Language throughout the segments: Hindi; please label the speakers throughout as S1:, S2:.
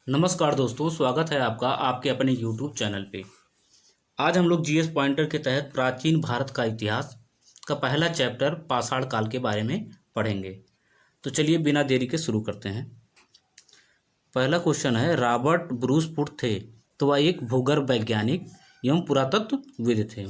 S1: नमस्कार दोस्तों, स्वागत है आपका आपके अपने YouTube चैनल पे। आज हम लोग जीएस पॉइंटर के तहत प्राचीन भारत का इतिहास का पहला चैप्टर पाषाण काल के बारे में पढ़ेंगे। तो चलिए बिना देरी के शुरू करते हैं। पहला क्वेश्चन है, रॉबर्ट ब्रूस फुट थे तो वह एक भूगर्भ वैज्ञानिक एवं पुरातत्वविद थे।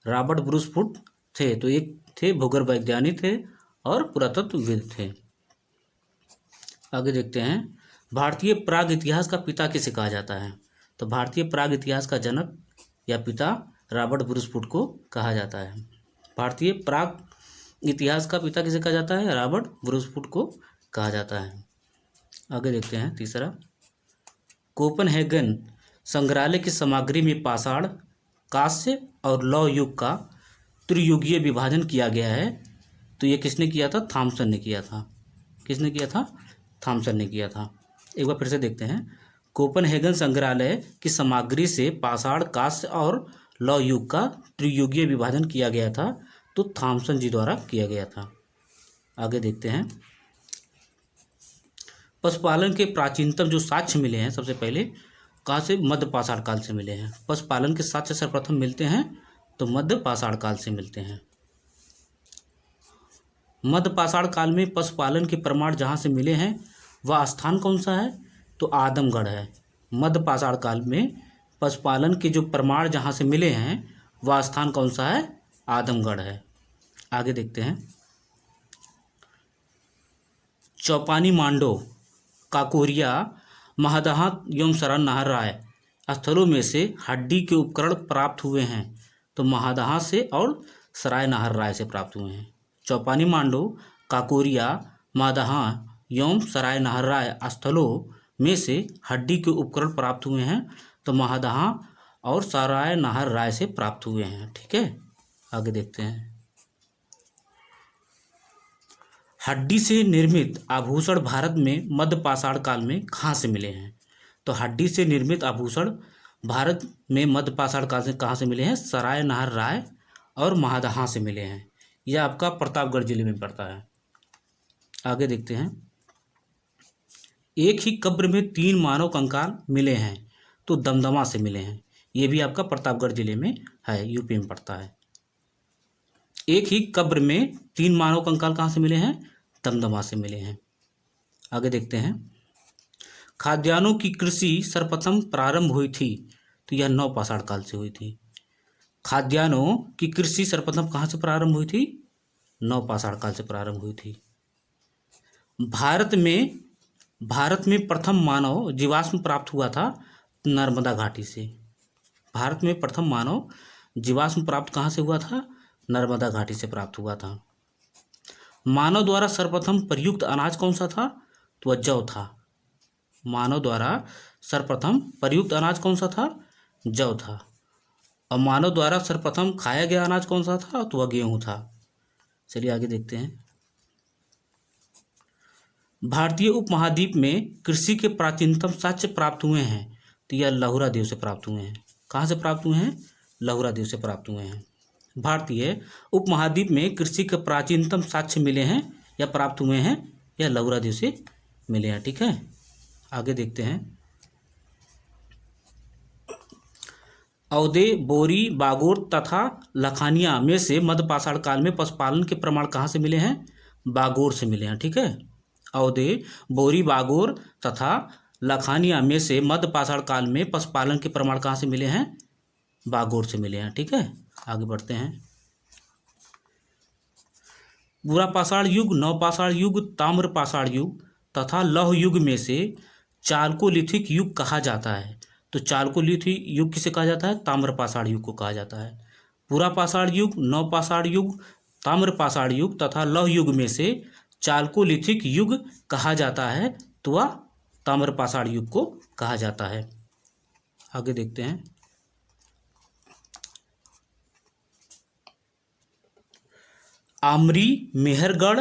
S1: रॉबर्ट ब्रूस फुट थे तो एक थे भूगर्भ वैज्ञानिक थे और पुरातत्वविद थे। आगे देखते हैं, भारतीय प्राग इतिहास का पिता किसे कहा जाता है? तो भारतीय प्राग इतिहास का जनक या पिता रॉबर्ट ब्रूस फुट को कहा जाता है। भारतीय प्राग इतिहास का पिता किसे कहा जाता है? रॉबर्ट ब्रूस फुट को कहा जाता है। आगे देखते हैं तीसरा, कोपनहेगन संग्रहालय की सामग्री में पाषाण, कांस्य और लौह युग का त्रियुगीय विभाजन किया गया है। तो ये किसने किया था? थॉमसन ने किया था। किसने किया था? थॉमसन ने किया था। एक बार फिर से देखते हैं, कोपनहेगन संग्रहालय की सामग्री से पाषाण, कांस्य और लौह युग का त्रियुगीय विभाजन किया गया था। तो थॉमसन जी द्वारा किया गया था। आगे देखते हैं, पशुपालन के प्राचीनतम जो साक्ष्य मिले हैं सबसे पहले कहाँ से? मध्य पाषाण काल से मिले हैं। पशुपालन के साक्ष्य सर्वप्रथम मिलते हैं तो मध्य पाषाण काल से मिलते हैं। मध्य पाषाण काल में पशुपालन के प्रमाण जहाँ से मिले हैं वह स्थान कौन सा है? तो आदमगढ़ है। मध्य पाषाण काल में पशुपालन के जो प्रमाण जहाँ से मिले हैं वह स्थान कौन सा है? आदमगढ़ है। आगे देखते हैं, चौपानी, मांडो, काकोरिया, महादहा एवं सराय नाहरराय स्थलों में से हड्डी के उपकरण प्राप्त हुए हैं। तो महादहा से और सराय नाहरराय से प्राप्त हुए हैं। चौपानी, मांडो, काकोरिया, महादहा एवं सराय नाहरराय स्थलों में से हड्डी के उपकरण प्राप्त हुए हैं। तो महादहा और सराय नाहरराय से प्राप्त हुए हैं। ठीक है, आगे देखते हैं, हड्डी से निर्मित आभूषण भारत में मध्य पाषाण काल में कहाँ से मिले हैं? तो हड्डी से निर्मित आभूषण भारत में मध्य पाषाण काल से कहाँ से मिले हैं? सराय नाहरराय और महादहा से मिले हैं। यह आपका प्रतापगढ़ जिले में पड़ता है। आगे देखते हैं, एक ही कब्र में 3 मानव कंकाल मिले हैं तो दमदमा से मिले हैं। ये भी आपका प्रतापगढ़ जिले में है, यूपी में पड़ता है। एक ही कब्र में 3 मानव कंकाल कहाँ से मिले हैं? दमदमा से मिले हैं। आगे देखते हैं, खाद्यान्नों की कृषि सर्वप्रथम प्रारंभ हुई थी तो यह नव पाषाण काल से हुई थी। खाद्यान्नों की कृषि सर्वप्रथम कहाँ से प्रारंभ हुई थी? नव पाषाण काल से प्रारंभ हुई थी। भारत में प्रथम मानव जीवाश्म प्राप्त हुआ था नर्मदा घाटी से। भारत में प्रथम मानव जीवाश्म प्राप्त कहाँ से हुआ था? नर्मदा घाटी से प्राप्त हुआ था। मानव द्वारा सर्वप्रथम प्रयुक्त अनाज कौन सा था? तो वह जौ था। मानव द्वारा सर्वप्रथम प्रयुक्त अनाज कौन सा था? जौ था। और मानव द्वारा सर्वप्रथम खाया गया अनाज कौन सा था? तो वह गेहूँ था। चलिए आगे देखते हैं, भारतीय उपमहाद्वीप में कृषि के प्राचीनतम साक्ष्य प्राप्त हुए हैं तो यह लहुरा द्वीप से प्राप्त हुए हैं। कहाँ से प्राप्त हुए हैं? लहुरा द्वीप से प्राप्त हुए हैं। भारतीय उपमहाद्वीप में कृषि के प्राचीनतम साक्ष्य मिले हैं या प्राप्त हुए हैं, यह लहुरा द्वीप से मिले हैं। ठीक है, आगे देखते हैं, औदे, बोरी, बागोर तथा लखानिया में से मध्य पाषाण काल में पशुपालन के प्रमाण कहाँ से मिले हैं? बागोर से मिले हैं। ठीक है, औदे, बोरी, बागोर तथा लखानिया में से मध्य पाषाण काल में पशुपालन के प्रमाण कहाँ से मिले हैं? बागोर से मिले हैं। ठीक है, आगे बढ़ते हैं, बुरा पाषाण युग, नव पाषाण युग, ताम्र पाषाण युग तथा लौह युग में से चालकोलिथिक युग कहा जाता है। तो चालकोलिथिक युग किसे कहा जाता है? ताम्र पाषाण युग को कहा जाता है। बुरा पाषाण युग, नव पाषाण युग, ताम्र पाषाण युग तथा लौह युग में से चालकोलिथिक युग कहा जाता है तो वह ताम्र पाषाण युग को कहा जाता है। आगे देखते हैं, आमरी, मेहरगढ़,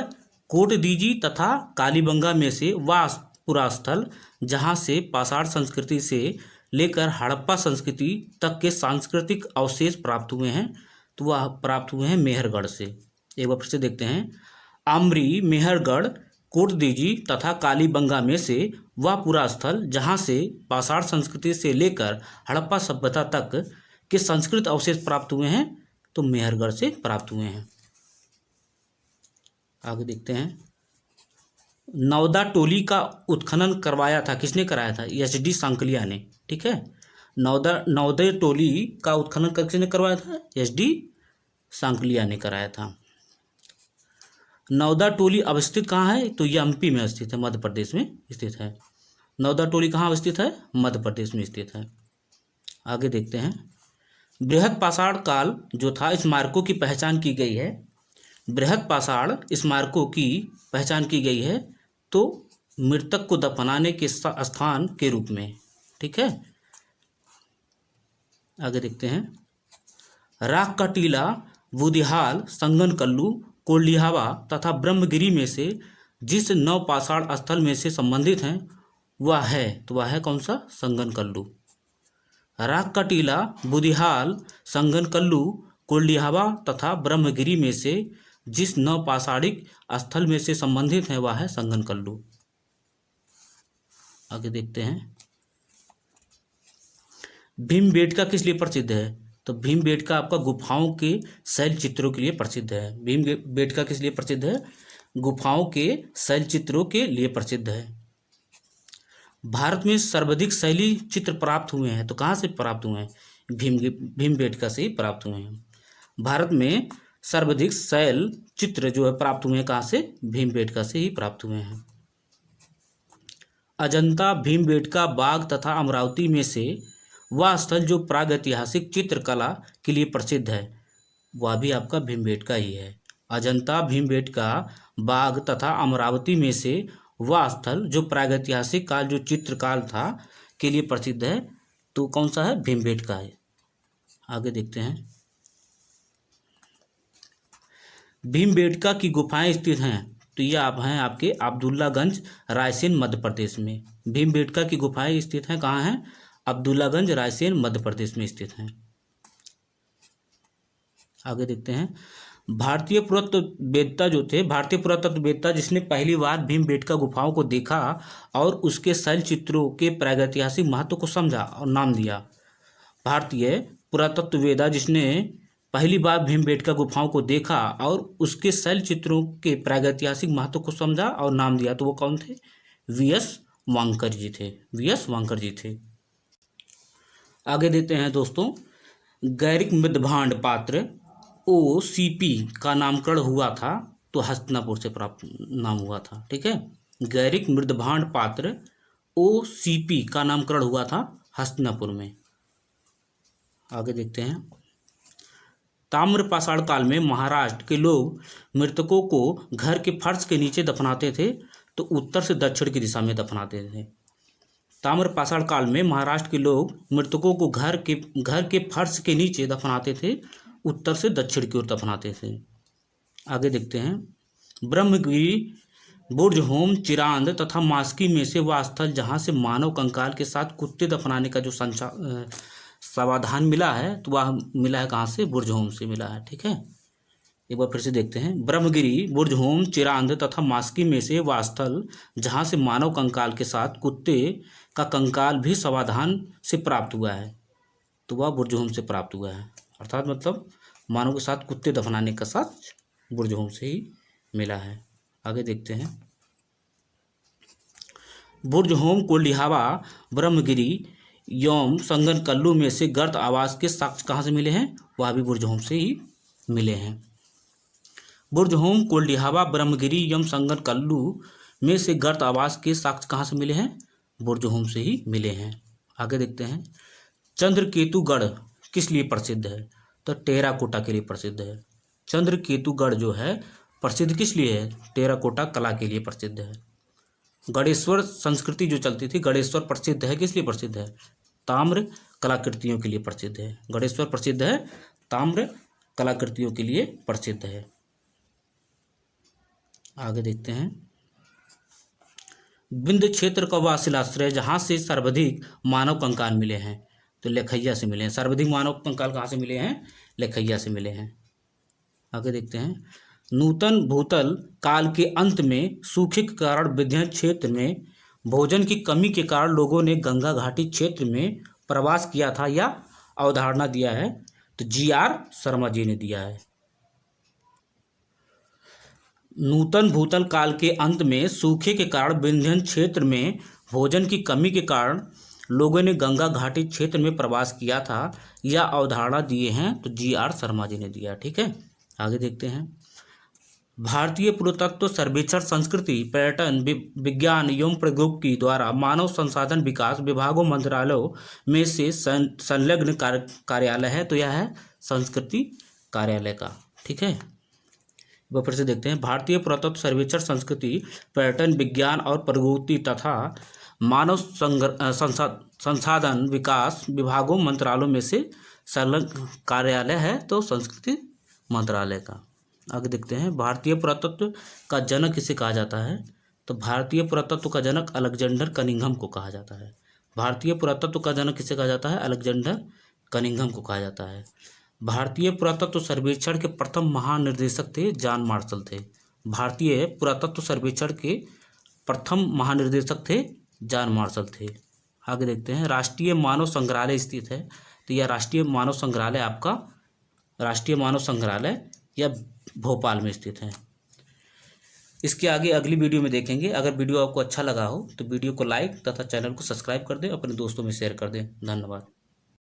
S1: कोटदीजी तथा कालीबंगा में से वह पूरा स्थल जहाँ से पाषाण संस्कृति से लेकर हड़प्पा संस्कृति तक के सांस्कृतिक अवशेष प्राप्त हुए हैं तो वह प्राप्त हुए हैं मेहरगढ़ से। एक बार फिर से देखते हैं, आमरी, मेहरगढ़, कोटदीजी तथा कालीबंगा में से वह पूरा स्थल जहाँ से पाषाण संस्कृति से लेकर हड़प्पा सभ्यता तक के संस्कृत अवशेष प्राप्त हुए हैं, तो मेहरगढ़ से प्राप्त हुए हैं। आगे देखते हैं, नवदा टोली का उत्खनन करवाया था, किसने कराया था? एच.डी. सांकलिया ने। ठीक है, नवदा टोली का उत्खनन किसने करवाया था? एच.डी. सांकलिया ने कराया था। नवदा टोली अवस्थित कहाँ है? तो यह एमपी में स्थित है, मध्य प्रदेश में स्थित है। नवदा टोली कहाँ अवस्थित है? मध्य प्रदेश में स्थित है। आगे देखते हैं, बृहद पाषाण काल जो था, स्मारकों की पहचान की गई है। बृहद पाषाण स्मारकों की पहचान की गई है तो मृतक को दफनाने के स्थान के रूप में। ठीक है, आगे देखते हैं, राख का टीला, बुदिहाल, संगनकल्लू, कोल्लिहावा तथा ब्रह्मगिरी में से जिस नव पाषाण स्थल में से संबंधित हैं वह है, तो वह है कौन सा? संगनकल्लू। राख का टीला, बुदिहाल, संगनकल्लू, कोल्लिहावा तथा ब्रह्मगिरी में से जिस नव पाषाणिक स्थल में से संबंधित है वह है संगनकल्लू। आगे देखते हैं, भीमबेटका किस लिए प्रसिद्ध है? तो भीमबेटका आपका गुफाओं के शैल चित्रों के लिए प्रसिद्ध है। भीमबेटका किस लिए प्रसिद्ध है? गुफाओं के शैल चित्रों के लिए प्रसिद्ध है। भारत में सर्वाधिक शैली चित्र प्राप्त हुए हैं, तो कहाँ से प्राप्त हुए हैं? भीमबेटका से ही प्राप्त हुए हैं। भारत में सर्वाधिक शैल चित्र जो है प्राप्त हुए हैं कहाँ से? भीमबेटका से ही प्राप्त हुए हैं। अजंता, भीमबेटका, बाग तथा अमरावती में से वह स्थल जो प्रागैतिहासिक चित्रकला के लिए प्रसिद्ध है वह भी आपका भीमबेटका ही है। अजंता, भीमबेटका, बाग तथा अमरावती में से वह स्थल जो प्रागैतिहासिक काल जो चित्रकाल था के लिए प्रसिद्ध है, तो कौन सा है? भीमबेटका है। आगे देखते हैं, भीमबेटका की गुफाएं स्थित हैं, तो ये आप हैं आपके अब्दुल्लागंज, रायसेन, मध्य प्रदेश में। भीमबेटका की गुफाएं स्थित हैं कहाँ हैं? अब्दुल्लागंज, रायसेन, मध्य प्रदेश में स्थित हैं। आगे देखते हैं, भारतीय पुरातत्ववेत्ता जो थे, भारतीय पुरातत्ववेत्ता जिसने पहली बार भीमबेटका गुफाओं को देखा और उसके शैल चित्रों के प्रागैतिहासिक महत्व को समझा और नाम दिया। भारतीय पुरातत्ववेत्ता जिसने पहली बार भीमबेटका गुफाओं को देखा और उसके शैल चित्रों के प्रागैतिहासिक महत्व को समझा और नाम दिया, तो वो कौन थे? वी.एस. वांकर जी थे। वी.एस. वांकर जी थे। आगे देते हैं दोस्तों, गैरिक मृदभांड पात्र OCP का नामकरण हुआ था, तो हस्तिनापुर से प्राप्त नाम हुआ था। ठीक है, गैरिक मृदभांड पात्र OCP का नामकरण हुआ था हस्तिनापुर में। आगे देखते हैं, ताम्र पाषाण काल में महाराष्ट्र के लोग मृतकों को घर के फर्श के नीचे दफनाते थे, तो उत्तर से दक्षिण की दिशा में दफनाते थे। ताम्र पाषाण काल में महाराष्ट्र के लोग मृतकों को घर के फर्श के नीचे दफनाते थे, उत्तर से दक्षिण की ओर दफनाते थे। आगे देखते हैं, ब्रह्मगिरी, बुर्जहोम, चिरांद तथा मास्की में से वह स्थल जहाँ से मानव कंकाल के साथ कुत्ते दफनाने का जो समाधान मिला है, तो वह मिला है कहाँ से? बुर्जहोम से मिला है। ठीक है, एक बार फिर से देखते हैं, ब्रह्मगिरी, बुर्जहोम, चिरांद तथा मास्की में से वह स्थल जहाँ से मानव कंकाल के साथ कुत्ते का कंकाल भी समाधान से प्राप्त हुआ है, तो वह बुर्जहोम से प्राप्त हुआ है। अर्थात मतलब मानव के साथ कुत्ते दफनाने का साथ बुर्जहोम से ही मिला है। आगे देखते हैं, बुर्जहोम, कोल्लिहावा, ब्रह्मगिरी एवं संगनकल्लू में से गर्त आवास के साक्ष्य कहाँ से मिले हैं? वह भी बुर्जहोम से ही मिले हैं। बुर्जहोम, कोल्लिहावा, ब्रह्मगिरी एवं संगनकल्लू में से गर्त आवास के साक्ष्य कहाँ से मिले हैं? बुर्जहोम से ही मिले हैं। आगे देखते हैं, चंद्रकेतुगढ़ किस लिए प्रसिद्ध है? तो टेराकोटा के लिए प्रसिद्ध है। चंद्रकेतुगढ़ जो है प्रसिद्ध किस लिए है? टेराकोटा कला के लिए प्रसिद्ध है। गणेश्वर संस्कृति जो चलती थी, गणेश्वर प्रसिद्ध है किस लिए प्रसिद्ध है? ताम्र कलाकृतियों के लिए प्रसिद्ध है। गणेश्वर प्रसिद्ध है ताम्र कलाकृतियों के लिए प्रसिद्ध है। आगे देखते हैं, विंध्य क्षेत्र का वह शिलाश्रय जहाँ से सर्वाधिक मानव कंकाल मिले हैं, तो लेखैया से मिले हैं। सर्वाधिक मानव कंकाल कहाँ से मिले हैं? लेखैया से मिले हैं। आगे देखते हैं, नूतन भूतल काल के अंत में सूखे के कारण विंध्य क्षेत्र में भोजन की कमी के कारण लोगों ने गंगा घाटी क्षेत्र में प्रवास किया था, या अवधारणा दिया है? तो GR शर्मा जी ने दिया है। नूतन भूतल काल के अंत में सूखे के कारण विंध्य क्षेत्र में भोजन की कमी के कारण लोगों ने गंगा घाटी क्षेत्र में प्रवास किया था, या अवधारणा दिए हैं? तो GR शर्मा जी ने दिया। ठीक है, आगे देखते हैं। भारतीय पुरातत्व सर्वेक्षण संस्कृति, पर्यटन, विज्ञान एवं प्रौद्योगिकी द्वारा मानव संसाधन विकास विभागों मंत्रालयों में से संलग्न कार्यालय है। तो यह है संस्कृति कार्यालय का। ठीक है, वह फिर से देखते हैं। भारतीय पुरातत्व सर्वेक्षण संस्कृति, पर्यटन, विज्ञान और प्रौद्योगिकी तथा मानव संसाधन विकास विभागों मंत्रालयों में से संलग्न कार्यालय है, तो संस्कृति मंत्रालय का। आगे देखते हैं। भारतीय पुरातत्व का जनक किसे कहा जाता है? तो भारतीय पुरातत्व का जनक अलेक्जेंडर कनिंघम को कहा जाता है। भारतीय पुरातत्व का जनक किसे कहा जाता है? अलेक्जेंडर कनिंघम को कहा जाता है। भारतीय पुरातत्व सर्वेक्षण के प्रथम महानिर्देशक थे जॉन मार्शल थे। भारतीय पुरातत्व सर्वेक्षण के प्रथम महानिर्देशक थे जॉन मार्शल थे। आगे देखते हैं। राष्ट्रीय मानव संग्रहालय स्थित है, तो यह राष्ट्रीय मानव संग्रहालय आपका राष्ट्रीय मानव संग्रहालय या भोपाल में स्थित है। इसके आगे अगली वीडियो में देखेंगे। अगर वीडियो आपको अच्छा लगा हो तो वीडियो को लाइक तथा चैनल को सब्सक्राइब कर दें, अपने दोस्तों में शेयर कर दें। धन्यवाद।